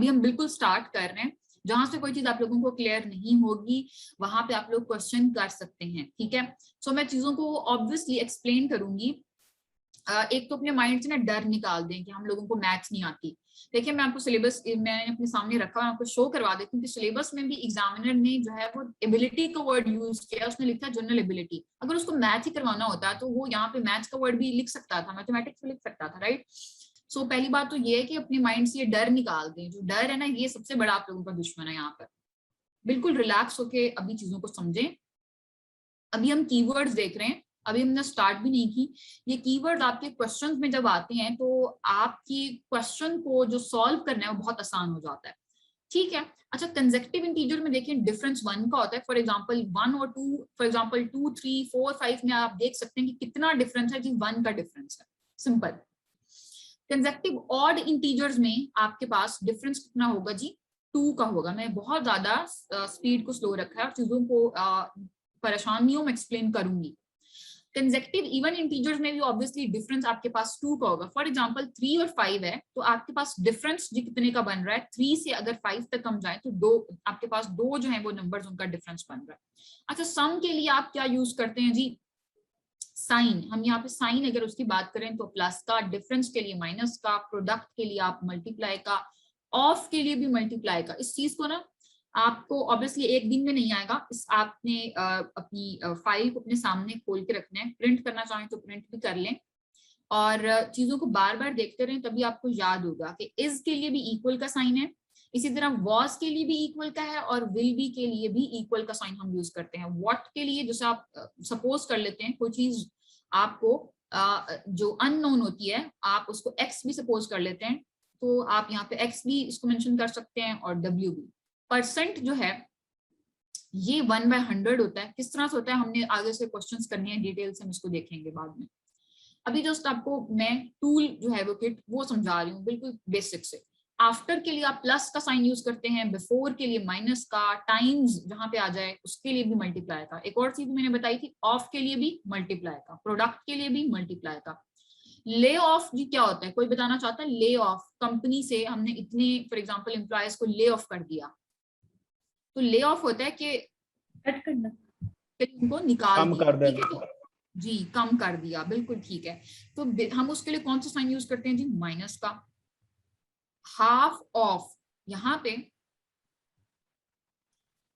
अभी हम बिल्कुल स्टार्ट कर रहे हैं, जहां से कोई चीज आप लोगों को क्लियर नहीं होगी वहां पे आप लोग क्वेश्चन कर सकते हैं, ठीक है। सो मैं चीजों को ऑब्वियसली एक्सप्लेन करूंगी। एक तो अपने माइंड से ना डर निकाल दें कि हम लोगों को मैथ्स नहीं आती। देखिए मैं आपको सिलेबस मैंने अपने सामने रखा है, आपको शो करवा देती हूँ कि सिलेबस में भी एग्जामिनर ने जो है वो एबिलिटी का वर्ड यूज किया, उसने लिखा जनरल एबिलिटी। अगर उसको मैथ ही करवाना होता तो वो यहाँ पे मैथ्स का वर्ड भी लिख सकता था, मैथमेटिक्स भी लिख सकता था, राइट। सो पहली बात तो ये है कि अपने माइंड से ये डर निकाल दें। जो डर है ना, ये सबसे बड़ा आप लोगों का दुश्मन है यहाँ पर। बिल्कुल रिलैक्स होके अभी चीजों को समझें। अभी हम कीवर्ड्स देख रहे हैं, अभी हमने स्टार्ट भी नहीं की। ये कीवर्ड आपके क्वेश्चंस में जब आते हैं तो आपकी क्वेश्चन को जो सॉल्व करना है वो बहुत आसान हो जाता है, ठीक है। अच्छा, कंसेक्यूटिव इंटीजर में देखिए डिफरेंस 1 का होता है। फॉर एग्जांपल 1 और 2, फॉर एग्जांपल 2, 3, 4, 5 में आप देख सकते हैं कि कितना डिफरेंस है जी, 1 का डिफरेंस है, सिंपल। कंसेक्यूटिव ऑड इंटीजर्स में आपके पास डिफरेंस कितना होगा जी, 2 का होगा। मैं बहुत ज्यादा स्पीड को स्लो रखा है और चीजों को परेशानियों में एक्सप्लेन करूंगी। कंसेक्यूटिव इवन इंटीजर्स में भी ऑब्वियसली डिफरेंस आपके पास 2 का होगा। फॉर एग्जांपल 3 और 5 है तो आपके पास डिफरेंस जी कितने का बन रहा है, 3 से अगर 5 तक हम जाए तो 2, आपके पास 2 जो है वो नंबर्स उनका डिफरेंस बन रहा है। अच्छा, सम के लिए आप क्या यूज करते हैं जी, साइन। हम यहाँ पे साइन अगर उसकी बात करें तो प्लस का, डिफरेंस के लिए माइनस का, प्रोडक्ट के लिए आप मल्टीप्लाई का, ऑफ के लिए भी मल्टीप्लाई का। इस चीज को ना आपको ऑब्वियसली एक दिन में नहीं आएगा, इस आपने अपनी फाइल को अपने सामने खोल के रखना है। प्रिंट करना चाहें तो प्रिंट भी कर लें और चीजों को बार बार देखते रहें, तभी आपको याद होगा कि इज के लिए भी इक्वल का साइन है, इसी तरह वॉज के लिए भी इक्वल का है और विल बी के लिए भी इक्वल का साइन हम यूज करते हैं। व्हाट के लिए जैसे आप सपोज कर लेते हैं कोई चीज आपको जो अननोन होती है आप उसको एक्स भी सपोज कर लेते हैं, तो आप यहाँ पे एक्स भी इसको मेंशन कर सकते हैं और डब्ल्यू भी। परसेंट जो है ये 1/100 होता है। किस तरह से होता है हमने आगे से क्वेश्चंस करने हैं, डिटेल से हम इसको देखेंगे बाद में। अभी जस्ट आपको मैं टूल जो है वो किट वो समझा रही हूँ बिल्कुल बेसिक से। आफ्टर के लिए आप प्लस का साइन यूज करते हैं, बिफोर के लिए माइनस का, टाइम्स जहां पे आ जाए उसके लिए भी मल्टीप्लाई का। एक और चीज मैंने बताई थी, ऑफ के लिए भी मल्टीप्लाई का, प्रोडक्ट के लिए भी मल्टीप्लाई का। ले ऑफ जी क्या होता है, कोई बताना चाहता है? ले ऑफ, कंपनी से हमने इतने फॉर एग्जाम्पल एम्प्लॉयज को ले ऑफ कर दिया, तो ले ऑफ होता है कि कट करना, उनको निकाल दिया, ठीक है। तो जी कम कर दिया, बिल्कुल ठीक है। तो हम उसके लिए कौन सा साइन यूज करते हैं जी, माइनस का। हाफ ऑफ, यहाँ पे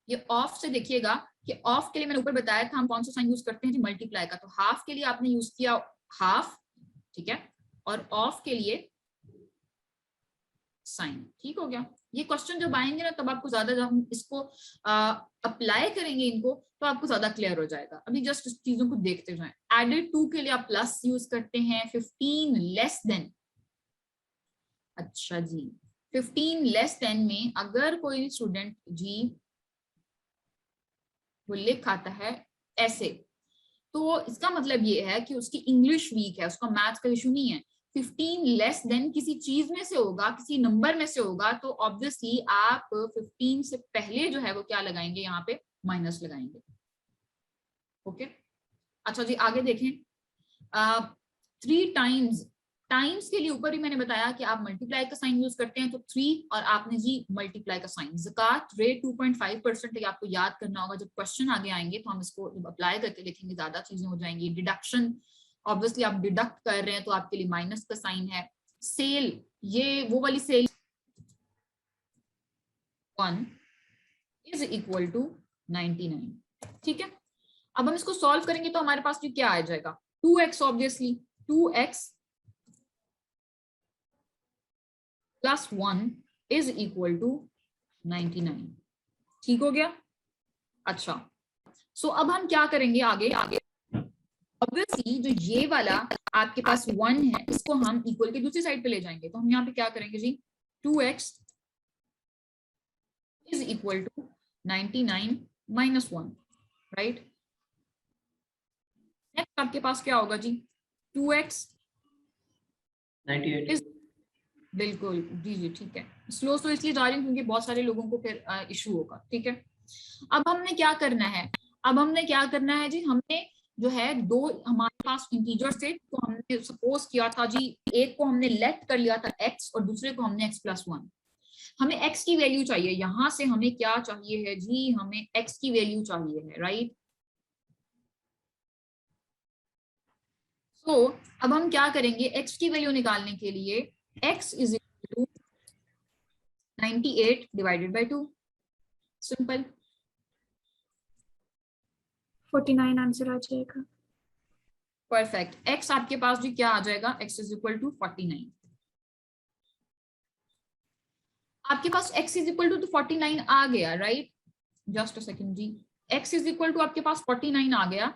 ये ऑफ से देखिएगा कि ऑफ के लिए मैंने ऊपर बताया था हम कौन सा साइन यूज करते हैं जी, मल्टीप्लाई का। तो हाफ के लिए आपने यूज किया हाफ, ठीक है, और ऑफ के लिए साइन, ठीक हो गया। ये क्वेश्चन जब आएंगे ना तब आपको ज्यादा, जब हम इसको अप्लाई करेंगे इनको तो आपको ज्यादा क्लियर हो जाएगा। अभी जस्ट इस चीजों को देखते जाएं। एडेड टू के लिए आप प्लस यूज करते हैं, 15 लेस देन। अच्छा जी, 15 लेस देन में अगर कोई स्टूडेंट जी वो लिख आता है ऐसे, तो इसका मतलब ये है कि उसकी इंग्लिश वीक है, उसका मैथ्स का इशू नहीं है। 15 लेस देन किसी चीज में से होगा, किसी नंबर में से होगा, तो ऑब्वियसली आप 15 से पहले जो है वो क्या लगाएंगे, यहाँ पे माइनस लगाएंगे। ओके, अच्छा जी आगे देखें। 3 टाइम्स, टाइम्स के लिए ऊपर ही मैंने बताया कि आप मल्टीप्लाई का साइन यूज करते हैं, तो 3 और आपने जी मल्टीप्लाई का साइन। ज़कात रेट 2.5% है, आपको याद करना होगा। जब क्वेश्चन आगे आएंगे तो हम इसको अप्लाई करके देखेंगे, ज्यादा चीजें हो जाएंगी। डिडक्शन, ऑब्वियसली आप डिडक्ट कर रहे हैं तो आपके लिए माइनस का साइन है। सेल, ये वो वाली सेल 1 इज इक्वल टू 99, ठीक है। अब हम इसको सॉल्व करेंगे तो हमारे पास क्या आ जाएगा, 2x, obviously 2x plus 1 is equal to 99, ठीक हो गया। अच्छा, सो अब हम क्या करेंगे आगे ऑब्वियसली जो ये वाला आपके पास 1 है इसको हम इक्वल के दूसरी साइड पे ले जाएंगे, तो हम यहाँ पे क्या करेंगे जी, 2x is equal to 99 minus 1, right. Next आपके पास क्या होगा जी, 2x 98 बिल्कुल जी ठीक है। स्लो स्लो इसलिए जा रही हूँ क्योंकि बहुत सारे लोगों को फिर इशू होगा, ठीक है। अब हमने क्या करना है, अब हमने क्या करना है जी, हमने जो है दो हमारे पास इंटीजर्स थे, तो हमने सपोज किया था जी, एक को हमने लेट कर लिया था x और दूसरे को हमने x प्लस 1। हमें x की वैल्यू चाहिए, यहां से हमें क्या चाहिए है जी, हमें x की वैल्यू चाहिए है, राइट। तो अब हम क्या करेंगे, x की वैल्यू निकालने के लिए x is equal to 98 divided by 2, simple. 49 answer आ जाएगा। परफेक्ट। x आपके पास जी क्या आ जाएगा, x इज इक्वल टू 49। आपके पास x इज इक्वल टू 49 आ गया, राइट। जस्ट अ सेकंड जी, x इज इक्वल टू आपके पास 49 आ गया,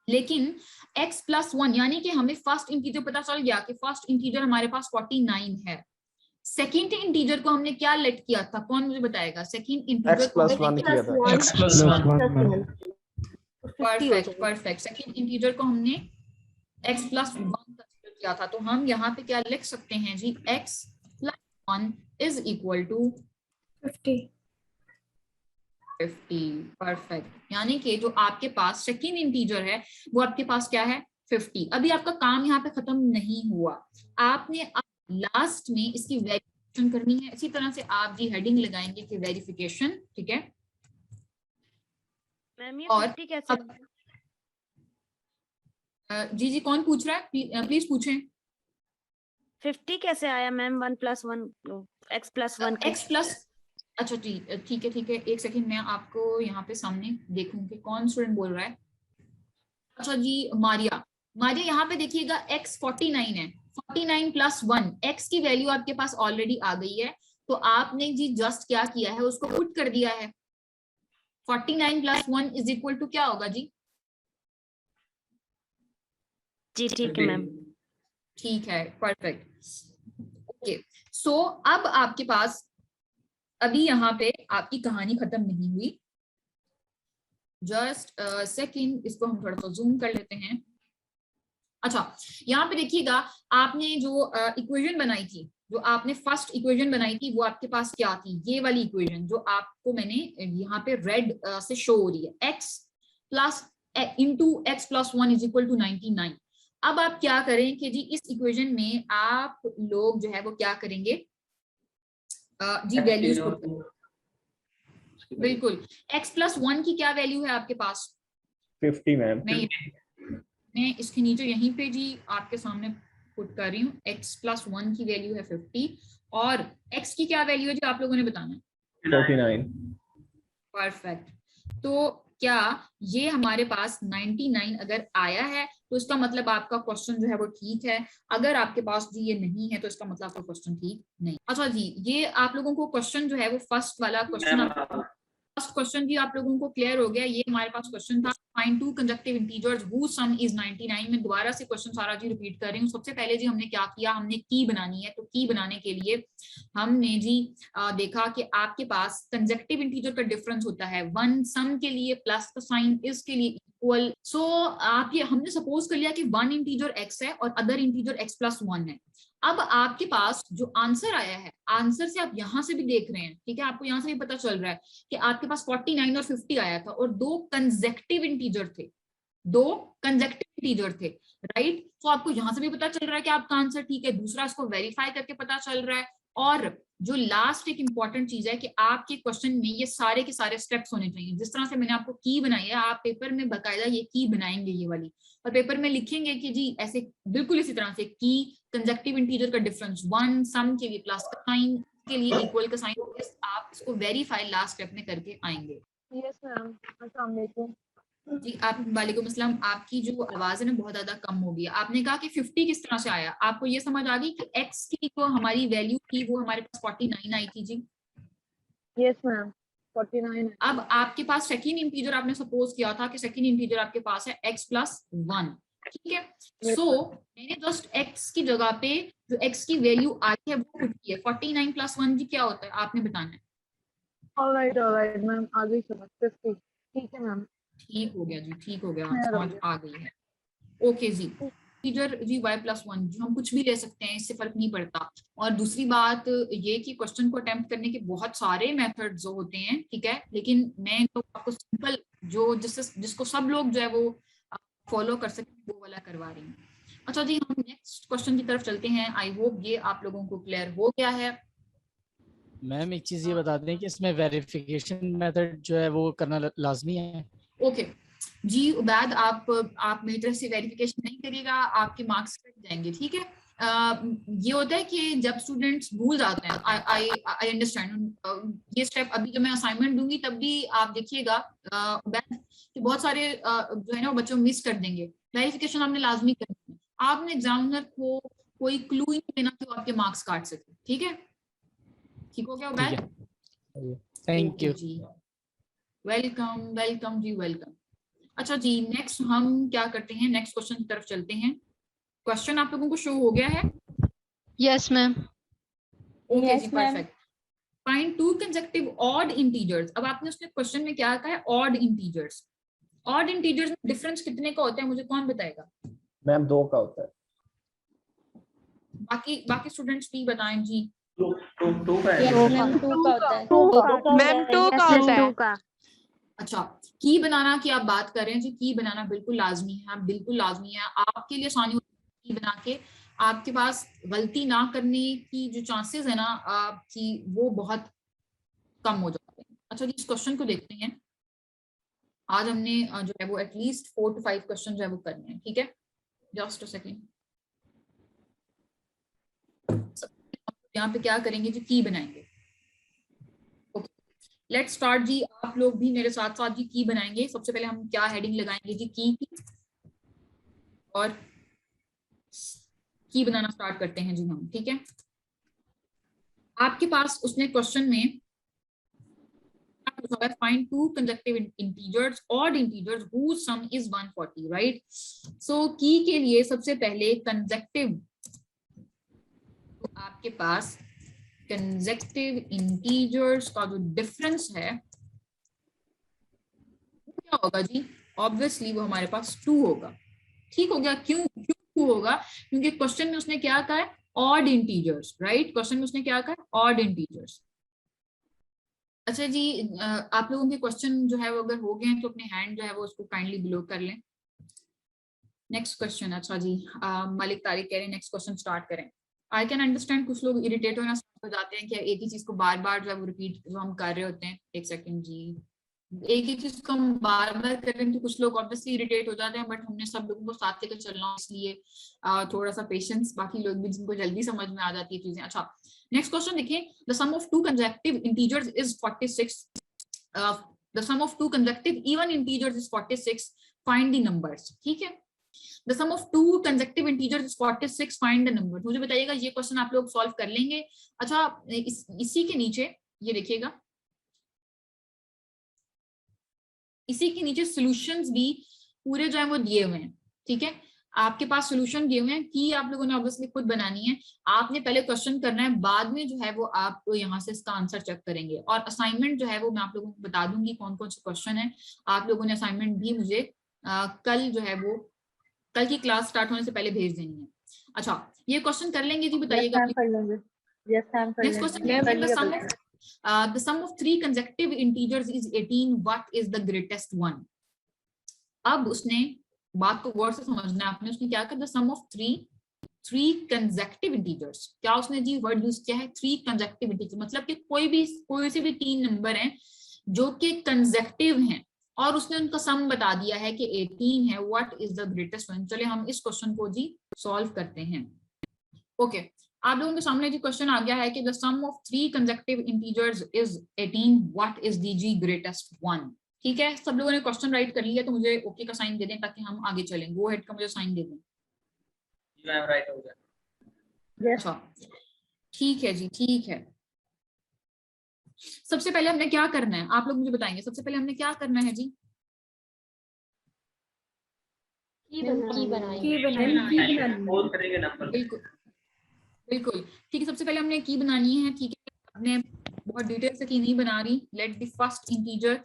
लेकिन x प्लस 1 यानी कि हमें फर्स्ट इंटीजर पता चल गया कि फर्स्ट इंटीजर हमारे पास 49 है। सेकंड इंटीजर को हमने क्या लेट किया था, कौन मुझे बताएगा, सेकंड इंटीजर x प्लस 1 किया था। x plus 1 perfect perfect. Second integer को हमने x प्लस 1 कंसीडर किया था, तो हम यहाँ पे क्या लिख सकते हैं जी, x plus 1 is equal to 50। Perfect. यानी कि जो आपके पास सेकंड इंटीजर है वो आपके पास क्या है, 50। अभी आपका काम यहाँ पे खत्म नहीं हुआ, आपने लास्ट में इसकी वेरिफिकेशन करनी है। इसी तरह से आप जी हेडिंग लगाएंगे कि वेरिफिकेशन, ठीक है। मैम ये और 50 कैसे जी जी कौन पूछ रहा है, प्लीज पूछें। 50 कैसे आया ma'am, 1 plus 1 x plus 1 x plus, अच्छा जी ठीक है ठीक है, एक सेकंड मैं आपको यहाँ पे सामने देखूं कि कौन स्टूडेंट बोल रहा है। अच्छा जी मारिया, मारिया यहाँ पे देखिएगा x 49 है, 49 प्लस 1, x की वैल्यू आपके पास ऑलरेडी आ गई है, तो आपने जी जस्ट क्या किया है, उसको पुट कर दिया है। 49 प्लस 1 इज इक्वल टू क्या होगा जी, जी ठीक है मैम। ठीक है परफेक्ट। ओके सो अब आपके पास अभी यहाँ पे आपकी कहानी खत्म नहीं हुई, जस्ट सेकंड, इसको हम थोड़ा सा जूम कर लेते हैं। अच्छा यहाँ पे देखिएगा, आपने जो इक्वेशन बनाई थी, जो आपने फर्स्ट इक्वेशन बनाई थी वो आपके पास क्या थी, ये वाली इक्वेशन जो आपको मैंने यहाँ पे रेड से शो हो रही है, x plus into x plus 1 is equal to 99। अब आप क्या करें कि जी इस इक्वेशन में आप लोग जो है वो क्या करेंगे, जी वैल्यूज पुट करें। बिल्कुल, x प्लस 1 की क्या वैल्यू है आपके पास, 50 मैम। मैं इसके नीचे यहीं पे जी आपके सामने पुट कर रही हूँ, x प्लस 1 की वैल्यू है 50 और x की क्या वैल्यू है जी आप लोगों ने बताना है, 49। परफेक्ट। तो क्या ये हमारे पास 99 अगर आया है तो इसका मतलब आपका क्वेश्चन जो है वो ठीक है, अगर आपके पास जी ये नहीं है तो इसका मतलब आपका क्वेश्चन ठीक नहीं। अच्छा जी ये आप लोगों को क्वेश्चन जो है वो फर्स्ट वाला क्वेश्चन, फर्स्ट क्वेश्चन भी आप लोगों को क्लियर हो गया। ये हमारे पास क्वेश्चन था, find two consecutive integers whose sum is 99। मैं दोबारा से क्वेश्चन सारा जी रिपीट कर रही हूँ। सबसे पहले जी हमने क्या किया, हमने की बनानी है, तो की बनाने के लिए हमने जी देखा कि आपके पास कंसेक्यूटिव इंटीजर का डिफरेंस होता है 1, सम के लिए प्लस का साइन, इज के लिए इक्वल। सो आप ये हमने सपोज कर लिया कि 1 इंटीजर x है और अदर इंटीजर x प्लस 1 है। अब आपके पास जो आंसर आया है, आंसर से आप यहां से भी देख रहे हैं, ठीक है, आपको यहां से भी पता चल रहा है कि आपके पास 49 और 50 आया था और दो कंसेक्यूटिव इंटीजर थे, दो कंसेक्यूटिव इंटीजर थे, राइट। तो आपको यहां से भी पता चल रहा है कि आपका आंसर ठीक है, दूसरा इसको वेरीफाई करके पता चल रहा है। और जो लास्ट एक इंपॉर्टेंट चीज है कि आपके क्वेश्चन में ये सारे के सारे स्टेप्स होने चाहिए, जिस तरह से मैंने आपको की बनाई है, आप पेपर में बकायदा ये की बनाएंगे ये वाली, और पेपर में लिखेंगे कि जी ऐसे बिल्कुल इसी तरह से की कंसेक्यूटिव इंटीजर का डिफरेंस 1, सम के लिए प्लस का साइन, के लिए इक्वल का साइन, आप इसको वेरीफाई लास्ट स्टेप में करके आएंगे। यस मैम, अस्सलाम वालेकुम। जी आप वालेकुम अस्सलाम, आपकी जो आवाज है ना बहुत ज्यादा कम हो गई है। आपने कहा कि 50 किस तरह से आया, आपको ये समझ आ गई कि x की जो हमारी वैल्यू थी वो हमारे पास 49 आई थी जी। Yes ma'am 49। अब आपके पास सेकंड इंटीजर आपने सपोज किया था कि सेकंड इंटीजर आपके पास है x प्लस 1, ठीक है। सो मैंने जस्ट x की जगह पे जो x की वैल्यू आई है वो पुट की है। 49 प्लस 1 जी क्या होता है आपने बताना है। ऑलराइट मैम, आ गई समझ। 50 ठीक है मैम, ठीक हो गया जी, ठीक हो गया, क्लियर हो समझ गया। आ गई है। ओके जी, इंटीजर जी y प्लस 1 जी हम कुछ भी ले सकते हैं, इससे फर्क नहीं पड़ता। और दूसरी बात ये कि क्वेश्चन को अटेम्प्ट करने के बहुत सारे मेथड्स होते हैं, ठीक है, लेकिन मैं तो आपको सिंपल जो जिसको सब लोग जो है वो फॉलो कर सके वो वाला करवा रही हूँ। अच्छा जी हम नेक्स्ट क्वेश्चन की तरफ चलते हैं। आई होप ये आप लोगों को क्लियर हो गया है। मैम एक चीज ये बता दें कि इसमें वेरिफिकेशन मेथड जो है वो करना लाजमी है। ओके जी उबैद, आप मेरी तरफ से वेरिफिकेशन नहीं करिएगा, आपके मार्क्स कट जाएंगे, ठीक है। ये होता है कि जब स्टूडेंट्स भूल जाते हैं, आई अंडरस्टैंड ये स्टेप। अभी जब मैं असाइनमेंट दूंगी तब भी आप देखिएगा उबैद कि बहुत सारे जो है ना वो बच्चों मिस कर देंगे। वेरिफिकेशन आपने लाजमी करनी है, आपने एग्जामिनर को कोई क्लू ही नहीं देना कि वो आपके मार्क्स काट सके, ठीक है। ठीक हो गया ठीक उबैद? है, थैंक यू। जी वेलकम वेलकम जी वेलकम। अच्छा जी नेक्स्ट हम क्या करते हैं, नेक्स्ट क्वेश्चन की तरफ चलते हैं। क्वेश्चन आप लोगों को शो हो गया है? Yes ma'am. ओके जी perfect. Find two consecutive odd integers. अब आपने उसने क्वेश्चन में क्या कहा है, ऑड इंटीजर्स। ऑड इंटीजर्स में डिफरेंस कितने का होता है, मुझे कौन बताएगा? मैम 2 का होता है। बाकी स्टूडेंट्स भी बताएं जी। 2 का है। मैम 2 का होता है। मैम 2 का होता है। अच्छा की बनाना की आप बात कर रहे हैं जी, की बनाना बिल्कुल लाजमी है, हाँ बिल्कुल लाजमी है। आपके लिए आसानी होती है की बना के, आपके पास गलती ना करने की जो चांसेस है ना कि वो बहुत कम हो जाते हैं। अच्छा जी इस क्वेश्चन को देखते हैं। आज हमने जो है वो एटलीस्ट 4 to 5 क्वेश्चन जो है वो करने हैं, ठीक है। जस्ट अ सेकेंड, यहाँ पे क्या करेंगे जी, की बनाएंगे। लेट्स स्टार्ट जी, आप लोग भी मेरे साथ साथ जी की बनाएंगे। सबसे पहले हम क्या हेडिंग लगाएंगे जी, की और की बनाना स्टार्ट करते हैं जी हम, ठीक है। आपके पास उसने क्वेश्चन में find two consecutive integers, odd integers whose sum is 140, right? So की के लिए सबसे पहले consecutive, तो आपके पास consecutive integers का जो डिफरेंस है वो क्या होगा जी? ऑब्वियसली वो हमारे पास 2 होगा। ठीक हो गया? क्यों 2 होगा? क्योंकि क्वेश्चन में उसने क्या कहा है, ऑड इंटीजर्स, राइट। क्वेश्चन में उसने क्या कहा है, ऑड इंटीजर्स। अच्छा जी आप लोगों के क्वेश्चन जो है वो अगर हो गए हैं तो अपने हैंड जो है वो उसको काइंडली बिलो कर लें। Next question. अच्छा जी मलिक तारिक कह रहे हैं नेक्स्ट क्वेश्चन स्टार्ट करें। आई कैन अंडरस्टैंड कुछ लोग इरिटेट होना स्टार्ट हो जाते हैं कि एक ही चीज को बार बार जो है वो रिपीट जो हम कर रहे होते हैं। एक सेकंड जी, एक ही चीज को हम बार बार कर रहे हैं तो कुछ लोग ऑब्वियसली इरिटेट हो जाते हैं, बट हमने सब लोगों को साथ लेकर चलना इसलिए थोड़ा सा पेशेंस। बाकी लोग भी जिनको जल्दी समझ में आ जाती है चीजें। अच्छा नेक्स्ट क्वेश्चन देखिए, the sum of two consecutive integers is 46, the sum of two consecutive even integers is 46, find the numbers। ठीक है, the sum of two consecutive integers is 46, find the numbers। मुझे बताइएगा ये क्वेश्चन आप लोग solve कर लेंगे? अच्छा इसी के नीचे ये देखिएगा, इसी के नीचे सॉल्यूशंस भी पूरे जो है वो दिए हुए हैं, ठीक है। आपके पास सॉल्यूशन दिए हुए हैं कि आप लोगों ने ऑब्वियसली खुद बनानी है। आपने पहले क्वेश्चन करना है, बाद में जो है वो आप यहाँ से इसका आंसर चेक करेंगे। और असाइनमेंट जो है वो मैं आप लोगों को बता दूंगी कौन कौन से क्वेश्चन है। आप लोगों ने असाइनमेंट भी मुझे कल जो है वो कल की क्लास स्टार्ट होने से पहले भेज देनी है। अच्छा ये क्वेश्चन कर लेंगे जी, बताइएगा। Next question, the sum of 3 consecutive integers is 18, what is the greatest one? अब उसने बात को गौर से समझना है आपने। उसने क्या कहा, the sum of 3 consecutive integers। क्या उसने जी वर्ड यूज किया है, 3 consecutive integers, मतलब कि कोई से भी 3 नंबर हैं जो कि कंसेक्टिव हैं और उसने उनका सम बता दिया है कि 18 है। What is the greatest one? चलिए हम इस क्वेश्चन को जी सॉल्व करते हैं। ओके आप लोगों के सामने जी क्वेश्चन आ गया है कि the sum of 3 consecutive integers is 18, what is the जी ग्रेटेस्ट वन। ठीक है, सब लोगों ने क्वेश्चन राइट कर लिया तो मुझे ओके का साइन दे दें ताकि हम आगे चलें। गो हेड का मुझे साइन दे दें। राइट हो गया। अच्छा ठीक है जी, ठीक है। सबसे पहले हमने क्या करना है, आप लोग मुझे बताएंगे सबसे पहले हमने क्या करना है जी? बिल्कुल बिल्कुल ठीक है, सबसे पहले हमने की बनानी है। ठीक है, आपने बहुत डिटेल से की नहीं बना रही। Let the first integer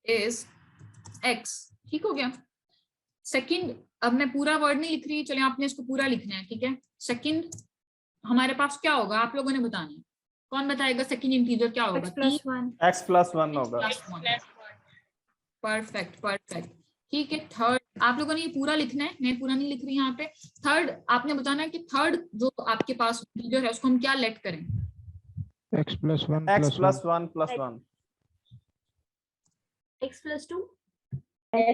is x। ठीक हो गया। सेकंड, अब मैं पूरा वर्ड नहीं लिख रही, चलिए आपने इसको पूरा लिखना है। ठीक है, सेकंड हमारे पास क्या होगा, आप लोगों ने बताना है। कौन बताएगा सेकंड इंटीजर क्या होगा? x+1 होगा। Perfect perfect. ठीक है, थर्ड आप लोगों ने ये पूरा लिखना है, मैं पूरा नहीं लिख रही यहाँ पे। थर्ड आपने बताना है कि थर्ड जो आपके पास इंटीजर है उसको हम क्या लेट करें। x plus 1 x plus plus 1. 1 plus 1. x plus 2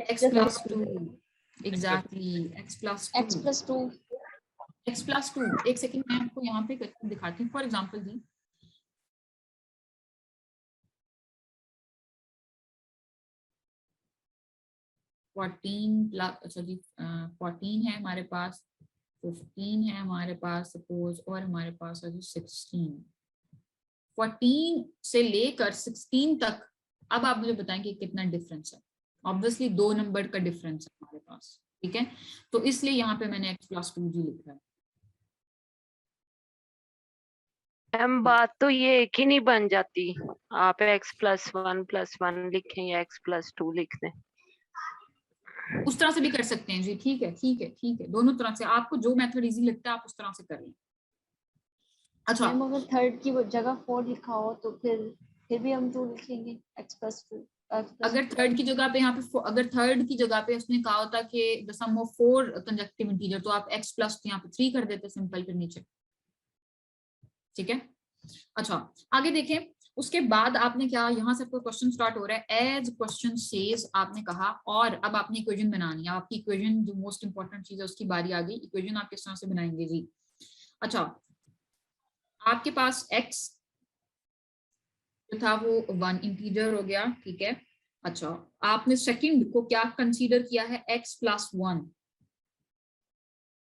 x plus 2 exactly x plus 2 x plus 2. x plus 2 एक सेकंड मैं आपको यहाँ पे करके दिखाती हूँ। फॉर एग्जांपल जी, अच्छा जी 14 है हमारे पास, 15 है हमारे पास सपोज, और हमारे पास है जी 16। 14 से लेकर 16 तक अब आप मुझे बताएं कि कितना डिफरेंस है। ऑब्वियसली 2 नंबर का डिफरेंस है हमारे पास, ठीक है। तो इसलिए यहाँ पे मैंने x plus 2g लिखा है। मैम बात तो ये एक ही नहीं बन जाती, आप x plus 1 लिखें या x plus 2 लिख दें। उस तरह से भी कर सकते हैं जी, ठीक है ठीक है ठीक है, दोनों तरह से आपको जो मेथड इजी लगता है आप उस तरह से कर लें। अच्छा मैम अगर थर्ड की जगह 4 लिखा हो तो फिर भी हम 2 लिखेंगे x plus 2. अगर थर्ड की जगह पे यहाँ पे अगर थर्ड की जगह पे उसने कहा होता कि the sum of 4 consecutive integer, तो आप x प्लस यहाँ पे 3 कर देते सिंपल, फिर नीचे, ठीक है। अच्छा आगे देखें, उसके बाद आपने क्या, यहाँ से आपको क्वेश्चन स्टार्ट हो रहा है। एज क्वेश्चन सेज आपने कहा, और अब आपने इक्वेशन बनानी है। आपकी इक्वेशन जो मोस्ट इंपॉर्टेंट चीज है उसकी बारी आ गई। इक्वेशन आप किस तरह से बनाएंगे जी। अच्छा आपके पास x जो था वो 1 इंटीजर हो गया, ठीक है। अच्छा आपने सेकंड को क्या कंसीडर किया है, x plus 1।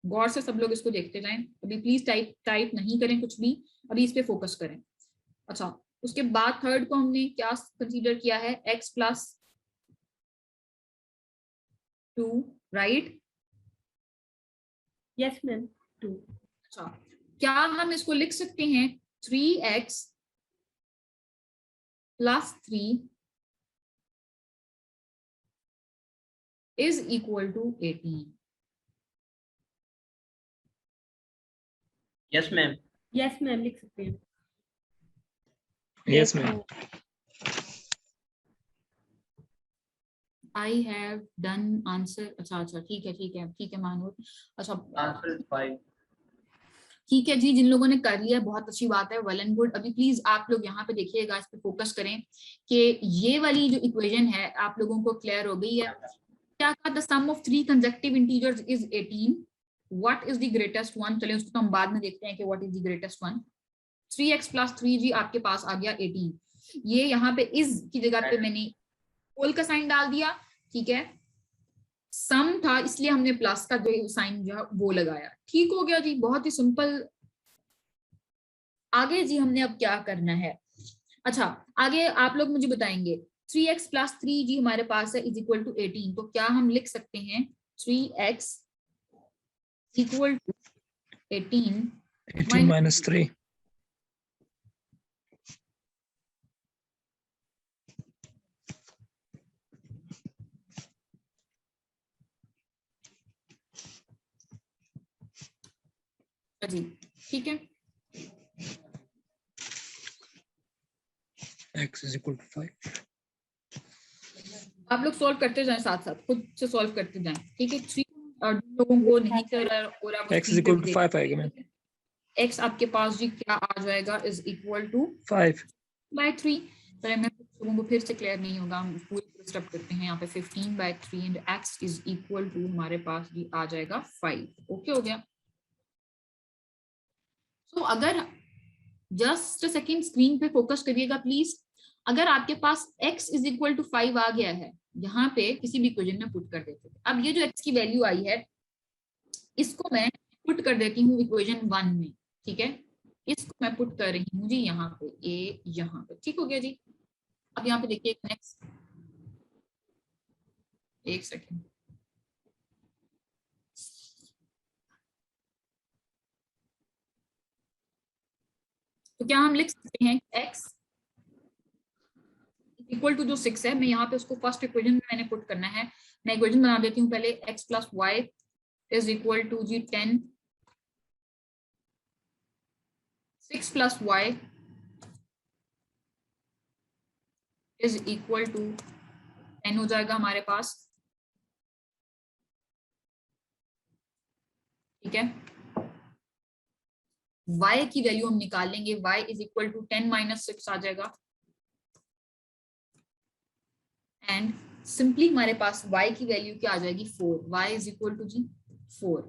गौर से सब लोग इसको देखते जाएं, अभी प्लीज टाइप नहीं करें कुछ भी, अभी इस पे फोकस करें। अच्छा उसके बाद थर्ड को हमने क्या कंसीडर किया है, x plus 2, right. Yes ma'am 2। अच्छा क्या हम इसको लिख सकते हैं 3x plus 3 is equal to 18। Yes ma'am. Yes ma'am लिख सकते हैं। Yes ma'am. I have done answer। अच्छा अच्छा ठीक है ठीक है ठीक है महानूर। अच्छा Answer is 5. ठीक है जी, जिन लोगों ने कर लिया बहुत अच्छी बात है, वेल एंड गुड। अभी प्लीज आप लोग यहाँ पे देखिएगा, इस पे फोकस करें कि ये वाली जो इक्वेशन है आप लोगों को क्लियर हो गई है। क्या कहा, the sum of 3 consecutive integers is 18। What is the greatest one, चलिए उसको तो हम बाद में देखते हैं कि what is the greatest one. 3x plus 3g आपके पास आ गया 18। ये यहाँ पे इज की जगह पे मैंने होल का साइन डाल दिया, ठीक है। सम था इसलिए हमने प्लस का जो साइन जो है वो लगाया, ठीक हो गया जी, बहुत ही सिंपल। आगे जी हमने अब क्या करना है। अच्छा आगे आप लोग मुझे बताएंगे 3x plus 3g हमारे पास है इज इक्वल टू 18, तो क्या हम लिख सकते हैं 3x इक्वल टू 18 minus 3। जी ठीक है। x is equal to 5। आप लोग सॉल्व करते जाएं, साथ साथ खुद से सॉल्व करते जाएं, ठीक है। 3 और लोगों को नहीं कर रहा, x is equal to 5 आएगा मैम। x आपके पास जी क्या आ जाएगा, इज इक्वल टू 5/3। पहले मैं लोगों को फिर से क्लियर नहीं होगा, हम पूरी स्टेप करते हैं। यहाँ पे 15/3 and x is equal to हमारे पास जी आ जाएगा 5। ओके हो गया। तो अगर जस्ट सेकंड स्क्रीन पे फोकस करिएगा प्लीज। अगर आपके पास x इज इक्वल टू 5 आ गया है, यहाँ पे किसी भी इक्वेशन में पुट कर देते हैं। अब ये जो x की वैल्यू आई है इसको मैं पुट कर देती हूँ इक्वेशन 1 में, ठीक है। इसको मैं पुट कर रही हूँ जी यहाँ पे, a यहाँ पे, ठीक हो गया जी। अब यहाँ पे देखिए नेक्स्ट, एक सेकेंड, तो क्या हम लिख सकते हैं x इक्वल टू जो 6 है, मैं यहाँ पे उसको फर्स्ट इक्वेशन में मैंने पुट करना है। मैं इक्वेशन बना देती हूँ पहले, x plus y is equal to जी 10, 6 plus y is equal to 10 हो जाएगा हमारे पास। ठीक है। y की वैल्यू हम निकालेंगे, y is equal to 10 minus 6 आ जाएगा, एंड सिंपली हमारे पास y की वैल्यू क्या आ जाएगी 4, y इज इक्वल टू जी 4।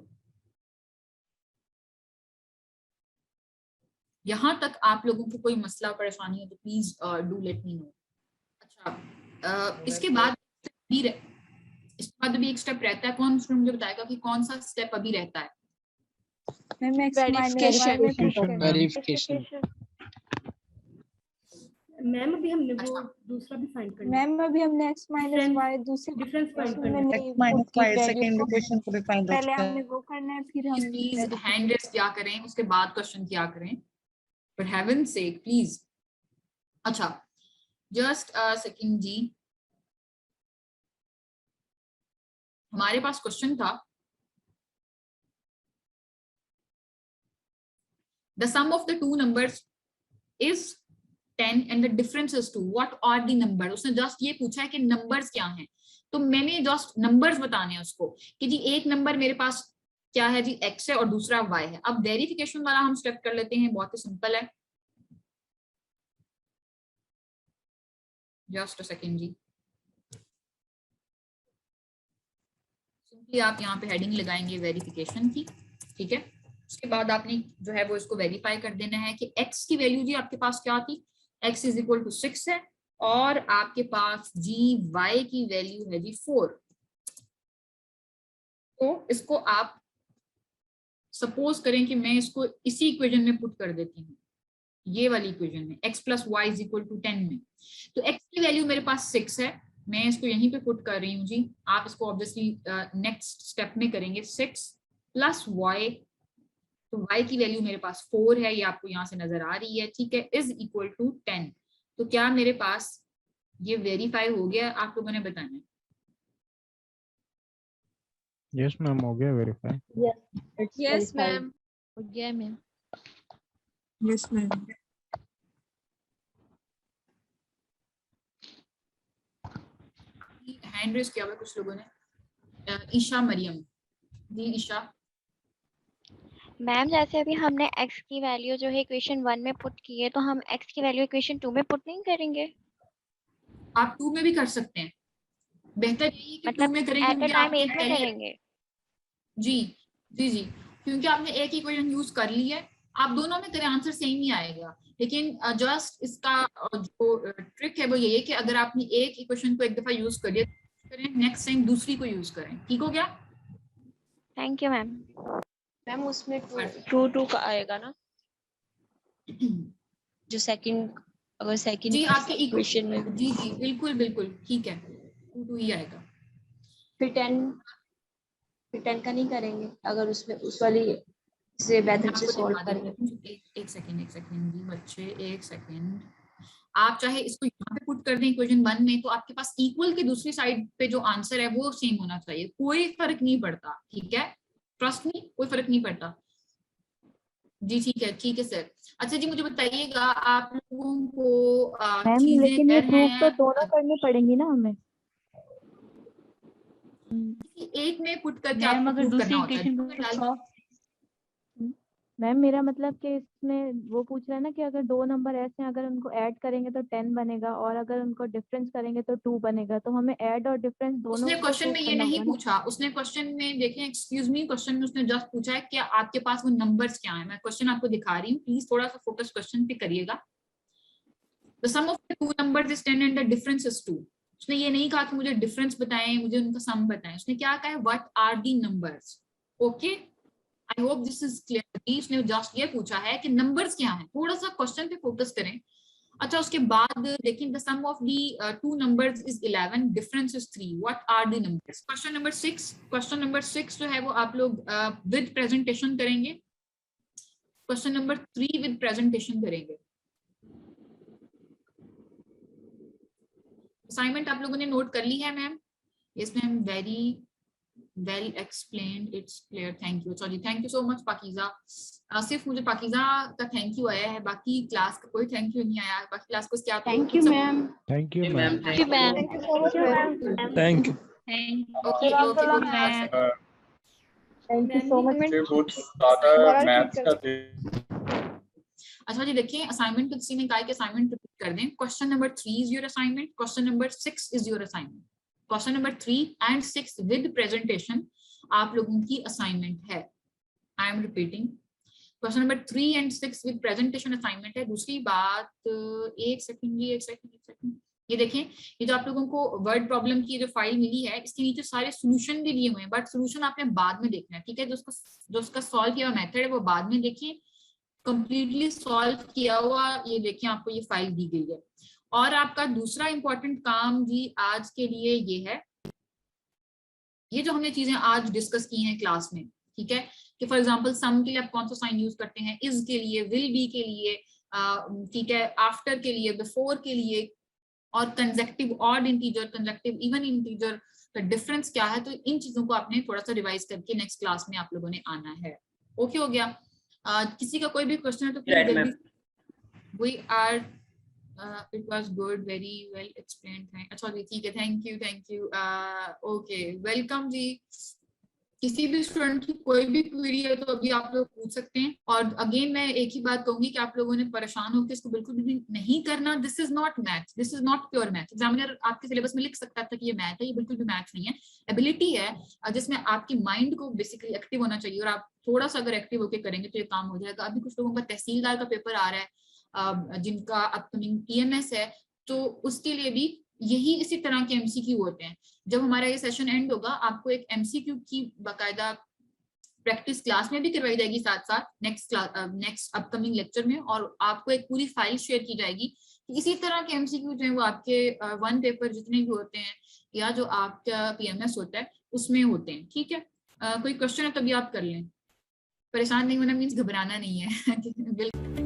यहां तक आप लोगों को कोई मसला परेशानी हो तो please do let me know. अच्छा, इसके बाद भी एक स्टेप रहता है, कौन स्टूडेंट मुझे बताएगा कि कौन सा स्टेप अभी रहता है? वेरिफिकेशन। मैम अभी हमने वो अच्छा। दूसरा भी फाइंड करना मैम अभी हमने x माइनस y दूसरे डिफरेंस फाइंड उसमें करना है। नहीं माइनस की फाइव value सेकेंड को इक्वेशन को भी फाइंड पहले आउट हमने वो करना है, फिर हम प्लीज हैंड रेस क्या करें, उसके बाद क्वेश्चन क्या करें, फॉर हेवंस सेक प्लीज। अच्छा, जस्ट अ सेकंड जी, हमारे पास क्वेश्चन था the sum of the two numbers is 10 and the difference is 2, what are the numbers? उसने जस्ट ये पूछा है कि नंबर्स क्या हैं, तो मैंने जस्ट नंबर्स बताने हैं उसको कि जी एक नंबर मेरे पास क्या है जी x है और दूसरा y है। अब वेरिफिकेशन वाला हम स्टेप कर लेते हैं, बहुत ही सिंपल है। जस्ट अ सेकंड जी, सिंपली आप यहाँ पे हेडिंग लगाएंगे वेरिफिकेशन की, ठीक है। उसके बाद आपने जो है वो इसको वेरीफाई कर देना है कि x की वैल्यू जी आपके पास क्या थी, x इज इक्वल टू 6 है, और आपके पास जी y की वैल्यू है जी 4। तो इसको आप सपोज करें कि मैं इसको इसी इक्वेशन में पुट कर देती हूँ, ये वाली इक्वेशन में x plus y is equal to 10 में। तो x की वैल्यू मेरे पास 6 है, मैं इसको यहीं पे पुट कर रही हूँ जी। आप इसको ऑब्वियसली नेक्स्ट स्टेप में करेंगे 6 प्लस y, तो y की वैल्यू मेरे पास 4 है, ये आपको यहाँ से नजर आ रही है, ठीक है, इज इक्वल टू 10। तो क्या मेरे पास ये वेरीफाई हो गया, आप लोगों ने बताना है। यस मैम, हो गया वेरीफाई। यस मैम हो गया ma'am. Yes ma'am. Hand raise किया हुआ कुछ लोगों ने। ईशा मरियम जी, ईशा। मैम जैसे अभी हमने x की वैल्यू जो है इक्वेशन 1 में पुट की है, तो हम x की वैल्यू इक्वेशन 2 में पुट नहीं करेंगे? आप 2 में भी कर सकते हैं, बेहतर यही है कि 2 मतलब में करेंगे, एट अ टाइम एक में करेंगे? जी जी जी, क्योंकि आपने एक इक्वेशन यूज कर ली है, आप दोनों में करें आंसर सेम ही आएगा। लेकिन जस्ट इसका जो ट्रिक है वो ये है कि अगर आपने एक इक्वेशन को एक दफा यूज कर लिया, करें नेक्स्ट टाइम दूसरी को यूज करें। ठीक हो गया? Thank you ma'am. मैम उसमें 2 का आएगा ना, जो सेकंड, अगर सेकंड जी आपके इक्वेशन में जी जी बिल्कुल बिल्कुल ठीक है, 2 ही आएगा। फिर 10 का नहीं करेंगे, अगर उसमें उस वाली से मेथड से सॉल्व करेंगे। एक सेकंड जी बच्चे, एक सेकंड। आप चाहे इसको यहाँ पे पुट कर दें इक्वेशन 1 में, तो आपके पास इक्वल के दूसरी साइड पे जो आंसर है वो सेम होना चाहिए, कोई फर्क नहीं पड़ता, ठीक है, ट्रस्ट मी, कोई फर्क नहीं पड़ता जी। ठीक है सर। अच्छा जी, मुझे बताइएगा आप लोगों को लेकिन ये प्रूफ तो दोनों करनी पड़ेंगी ना हमें। एक में पुट करके आपको प्रूफ करना होता है। मैम मेरा मतलब कि इसमें वो पूछ रहा है ना कि अगर दो नंबर ऐसे हैं, अगर उनको ऐड करेंगे तो 10 बनेगा, और अगर उनको डिफरेंस करेंगे तो 2 बनेगा, तो हमें ऐड और डिफरेंस दोनों उसने को क्वेश्चन में prove ये करना नहीं होगा ना। पूछा, उसने क्वेश्चन में देखें, एक्सक्यूज मी, क्वेश्चन में उसने जस्ट पूछा है कि आपके पास वो नंबर्स क्या है। मैं क्वेश्चन आपको दिखा रही हूँ, प्लीज थोड़ा सा फोकस क्वेश्चन पे करिएगा। The sum of the two numbers is 10 and the difference is 2। उसने ये नहीं कहा कि मुझे डिफरेंस बताएं, मुझे उनका सम बताएं, उसने क्या कहा है, what are the numbers. Okay, I hope this is clear. उसने जस्ट ये पूछा है कि नंबर्स क्या हैं, थोड़ा सा क्वेश्चन पे फोकस करें। अच्छा, उसके बाद देखिए, the sum of the two numbers is 11, difference is 3, what are the numbers. Question number 6 जो है वो आप लोग विद प्रेजेंटेशन करेंगे। क्वेश्चन नंबर 3 विद प्रेजेंटेशन करेंगे। असाइनमेंट आप लोगों ने नोट कर ली है ma'am? Yes ma'am, very well explained, it's clear, thank you. Sorry, thank you so much Pakeeza. सिर्फ मुझे पाकीज़ा का थैंक यू आया है, बाकी क्लास का कोई थैंक यू नहीं आया। बाकी क्लास को क्या thank you ma'am. Thank you ma'am. Thank you ma'am. Thank you. Okay okay. Thank you so much. बहुत ज्यादा मैथ्स का अच्छा जी, देखिए असाइनमेंट किसी ने कहा कि असाइनमेंट रिपीट कर दें। Question number 3 is your assignment, question number 6 is your assignment. Question number 3 and 6 with presentation आप लोगों की असाइनमेंट है। I am repeating, question number 3 and 6 with presentation assignment है। दूसरी बात, एक सेकंड, ये देखें, ये जो आप लोगों को वर्ड प्रॉब्लम की जो फाइल मिली है, इसके नीचे सारे सोल्यूशन भी दिए हुए हैं, बट सोल्यूशन आपने बाद में देखना है, ठीक है। जो उसका सॉल्व किया हुआ मेथड है वो बाद में देखिए, कंप्लीटली सॉल्व किया हुआ ये देखिए आपको ये फाइल दी गई है। और आपका दूसरा इंपॉर्टेंट काम जी आज के लिए ये है, ये जो हमने चीजें आज डिस्कस की हैं क्लास में, ठीक है, कि फॉर एग्जांपल सम के लिए आप कौन सा साइन यूज करते हैं, इज के लिए, विल बी के लिए, ठीक है, आफ्टर के लिए, बिफोर के लिए, और consecutive odd integer, consecutive even integer का डिफरेंस क्या है, तो इन चीजों को आपने थोड़ा सा रिवाइज करके नेक्स्ट क्लास में आप लोगों ने आना है। ओके हो गया? किसी का कोई भी क्वेश्चन है तो प्लीज जल्दी। We are it was good, very well explained है। अच्छा जी, ठीक है, थैंक यू। ओके, वेलकम जी। किसी भी स्टूडेंट की कोई भी क्वेरी है तो अभी आप लोग पूछ सकते हैं। और अगेन मैं एक ही बात कहूंगी कि आप लोगों ने परेशान होकर इसको बिल्कुल भी नहीं करना। This is not math, this is not pure math. Examiner आपके सिलेबस में लिख सकता था कि ये मैथ है, ये बिल्कुल भी मैथ नहीं है। एबिलिटी है जिसमें आपकी माइंड को बेसिकली एक्टिव होना चाहिए, और आप थोड़ा सा अगर एक्टिव होकर करेंगे तो ये काम हो जाएगा। अभी कुछ लोगों का तहसीलदार का पेपर आ रहा है, जिनका अपकमिंग टीएमएस है, तो उसके लिए भी यही इसी तरह के एमसीक्यू होते हैं। जब हमारा ये सेशन एंड होगा, आपको एक एमसीक्यू की बाकायदा प्रैक्टिस क्लास में भी करवाई जाएगी साथ साथ नेक्स्ट अपकमिंग लेक्चर में, और आपको एक पूरी फाइल शेयर की जाएगी कि इसी तरह के एमसीक्यू जो है वो आपके वन पेपर जितने भी होते हैं या जो आपका पीएमएस होता है उसमें होते हैं, ठीक है। कोई क्वेश्चन है तभी आप कर लें, परेशान नहीं होना मीन्स घबराना नहीं है। बिल्कुल।